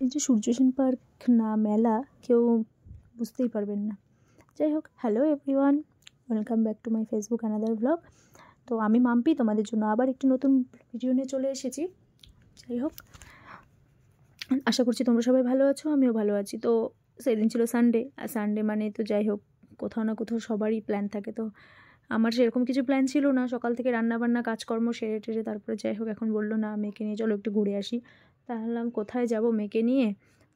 এই যে সূর্যসেন পার্ক না মেলা কেউ বুঝতেই পারবেন না। যাই হোক, hello everyone, welcome back to my Facebook another blog. তো আমি মাম্পি তোমাদের জন্য আবার একটি নতুন ভিডিও নিয়ে চলে এসেছি। যাই হোক, আশা করছি তোমরা সবাই ভালো আছো, আমিও ভালো আছি। তো সেদিন ছিল সানডে, আর সানডে মানে তো যাই হোক কোথাও না কোথাও সবারই প্ল্যান থাকে। তো আমার সেরকম কিছু প্ল্যান ছিল না, সকাল থেকে রান্নাবান্না কাজকর্ম সেরে টেরে তারপরে যাই হোক এখন বললো না মেয়েকে নিয়ে চলো একটু ঘুরে আসি। তাহলে কোথায় যাব মেয়েকে নিয়ে?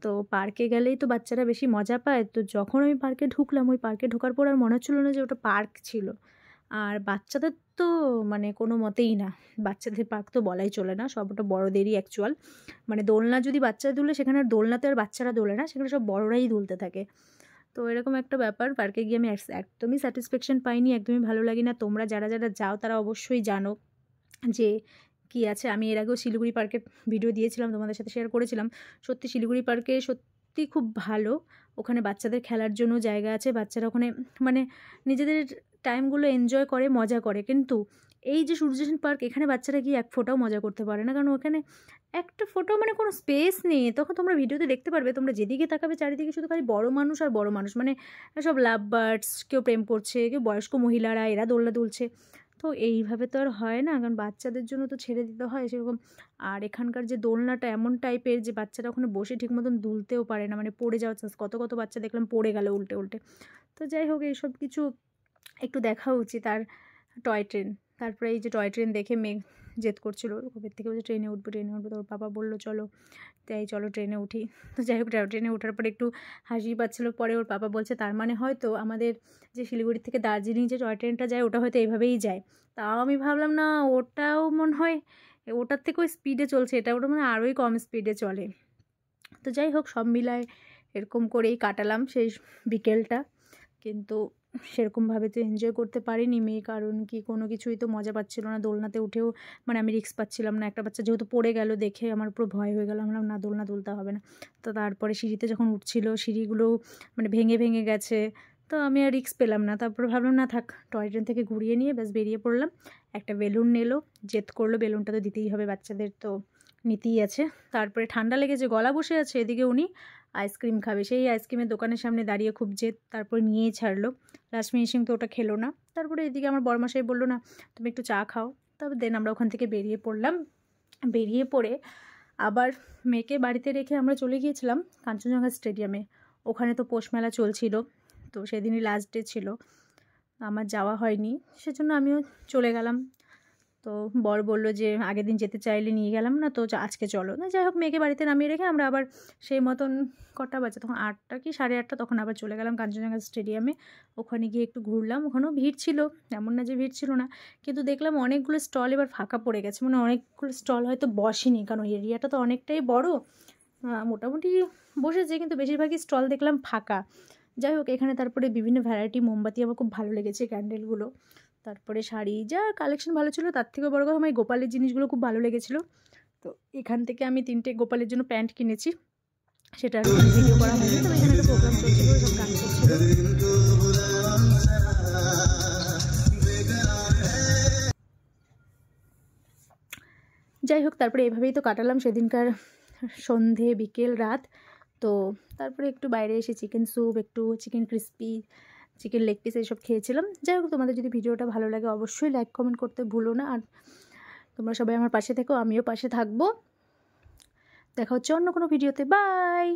তো পার্কে গেলেই তো বাচ্চারা বেশি মজা পায়। তো যখন আমি পার্কে ঢুকলাম, ওই পার্কে ঢোকার পর আর মনে হচ্ছিলো না যে ওটা পার্ক ছিল। আর বাচ্চাদের তো মানে কোনো মতেই না, বাচ্চাদের পার্ক তো বলাই চলে না, সব ওটা বড়োদেরই অ্যাকচুয়াল। মানে দোলনা যদি বাচ্চারা দুলে, সেখানে আর দোলনাতে আর বাচ্চারা দোলে না, সেখানে সব বড়োরাই দুলতে থাকে। তো এরকম একটা ব্যাপার, পার্কে গিয়ে আমি একদমই স্যাটিসফ্যাকশন পাইনি, একদমই ভালো লাগে না। তোমরা যারা যারা যাও তারা অবশ্যই জানো যে কী আছে। আমি এর আগেও শিলিগুড়ি পার্কের ভিডিও দিয়েছিলাম, তোমাদের সাথে শেয়ার করেছিলাম। সত্যি শিলিগুড়ি পার্কে সত্যি খুব ভালো, ওখানে বাচ্চাদের খেলার জন্য জায়গা আছে, বাচ্চারা ওখানে মানে নিজেদের টাইমগুলো এনজয় করে, মজা করে। কিন্তু এই যে সূর্যসেন পার্ক, এখানে বাচ্চারা গিয়ে এক ফোঁটাও মজা করতে পারে না, কারণ ওখানে একটা ফোটো মানে কোনো স্পেস নেই। তখন তোমরা ভিডিওতে দেখতে পারবে, তোমরা যেদিকে তাকাবে চারিদিকে শুধু খালি বড় মানুষ আর বড় মানুষ, মানে সব লাভ বার্ডস, কেউ প্রেম করছে, কেউ বয়স্ক মহিলারা, এরা দোলনা দুলছে। তো এইভাবে তো আর হয় না, কারণ বাচ্চাদের জন্য তো ছেড়ে দিতে হয় সেরকম। আর এখানকার যে দোলনাটা এমন টাইপের যে বাচ্চারা ওখানে বসে ঠিক মতন দুলতেও পারে না, মানে পড়ে যাওয়ার চান্স। কত কত বাচ্চা দেখলাম পড়ে গেল উল্টে উল্টে। তো যাই হোক, এইসব কিছু একটু দেখা উচিত। আর টয় ট্রেন, তারপরে এই যে টয় ট্রেন দেখে মেঘ জেদ করছিল কবে থেকে, বলছে ট্রেনে উঠবো ট্রেনে উঠবো। তো ওর বাবা বললো চলো, তাই চলো ট্রেনে উঠি। তো যাই হোক, ট্রেনে ওঠার পরে একটু হাসি পাচ্ছিলো। পরে ওর বাবা বলছে তার মানে হয়তো আমাদের যে শিলিগুড়ি থেকে দার্জিলিং যে টয় ট্রেনটা যায়, ওটা হয়তো এইভাবেই যায়। তাও আমি ভাবলাম না, ওটাও মনে হয় ওটার থেকেও স্পিডে চলছে, এটা ওটা মানে আরোই কম স্পিডে চলে। তো যাই হোক, সব মিলায় এরকম করেই কাটালাম সেই বিকেলটা। কিন্তু সেরকমভাবে তো এনজয় করতে পারিনি মেয়ে, কারণ কি কোনো কিছুই তো মজা পাচ্ছিল না। দোলনাতে উঠেও মানে আমি রিস্ক পাচ্ছিলাম না। একটা বাচ্চা যেহেতু পড়ে গেল দেখে আমার পুরো ভয় হয়ে গেল, আমরা না দোলনা দুলতে হবে না। তো তারপরে সিঁড়িতে যখন উঠছিল, সিঁড়িগুলোও মানে ভেঙে ভেঙে গেছে। তো আমি আর রিস্ক পেলাম না, তারপরে ভাবলাম না থাক, টয় ট্রেন থেকে ঘুরিয়ে নিয়ে ব্যাস বেরিয়ে পড়লাম। একটা বেলুন নিলো, জেদ করলো বেলুনটা তো দিতেই হবে, বাচ্চাদের তো নিতেই আছে। তারপরে ঠান্ডা লেগেছে, গলা বসে আছে, এদিকে উনি আইসক্রিম খাবে, সেই আইসক্রিমের দোকানের সামনে দাঁড়িয়ে খুব জেদ, তারপর নিয়েই ছাড়লো। লাস্ট ফিনিশিং তো ওটা খেলো না। তারপরে এদিকে আমার বড়মশাই বললো না তুমি একটু চা খাও। তারপর দেন আমরা ওখান থেকে বেরিয়ে পড়লাম। বেরিয়ে পড়ে আবার মেয়েকে বাড়িতে রেখে আমরা চলে গিয়েছিলাম কাঞ্চনজঙ্ঘা স্টেডিয়ামে। ওখানে তো পৌষ মেলা চলছিল, তো সেদিনই লাস্ট ডে ছিল, আমার যাওয়া হয়নি, সেজন্য আমিও চলে গেলাম। তো বর বললো যে আগের দিন যেতে চাইলে নিয়ে গেলাম না, তো আজকে চলো না। যাই হোক, মেয়েকে বাড়িতে নামিয়ে রেখে আমরা আবার সেই মতন কটা বাজে তখন 8টা কি 8:30, তখন আবার চলে গেলাম কাঞ্চনজঙ্ঘা স্টেডিয়ামে। ওখানে গিয়ে একটু ঘুরলাম, ওখানেও ভিড় ছিল, এমন না যে ভিড় ছিল না। কিন্তু দেখলাম অনেকগুলো স্টল এবার ফাঁকা পড়ে গেছে, মানে অনেকগুলো স্টল হয়তো বসেনি, কারণ এরিয়াটা তো অনেকটাই বড়। মোটামুটি বসেছে, কিন্তু বেশিরভাগই স্টল দেখলাম ফাঁকা। যাই হোক, এখানে তারপরে বিভিন্ন ভ্যারাইটি মোমবাতি আমার খুব ভালো লেগেছে, ক্যান্ডেলগুলো। তারপরে শাড়ি যা কালেকশন ভালো ছিল, তার থেকেও বড় কথা আমার গোপালের জিনিসগুলো খুব ভালো লেগেছিলো। তো এখান থেকে আমি 3টে গোপালের জন্য প্যান্ট কিনেছি, সেটার ভিডিও করা হয়নি। তবে এখানে একটা প্রোগ্রাম চলছিল, সব গান করছিল। যাই হোক, তারপরে এভাবেই তো কাটালাম সেদিনকার সন্ধে, বিকেল, রাত। তো তারপরে একটু বাইরে এসে চিকেন স্যুপ, একটু chicken crispy, chicken leg piece এইসব খেয়েছিলাম। যাই হোক, তোমাদের যদি ভিডিওটা ভালো লাগে অবশ্যই লাইক কমেন্ট করতে ভুলো না। আর তোমরা সবাই আমার পাশে থেকো, আমিও পাশে থাকবো। দেখা হচ্ছে অন্য কোনো ভিডিওতে, বাই।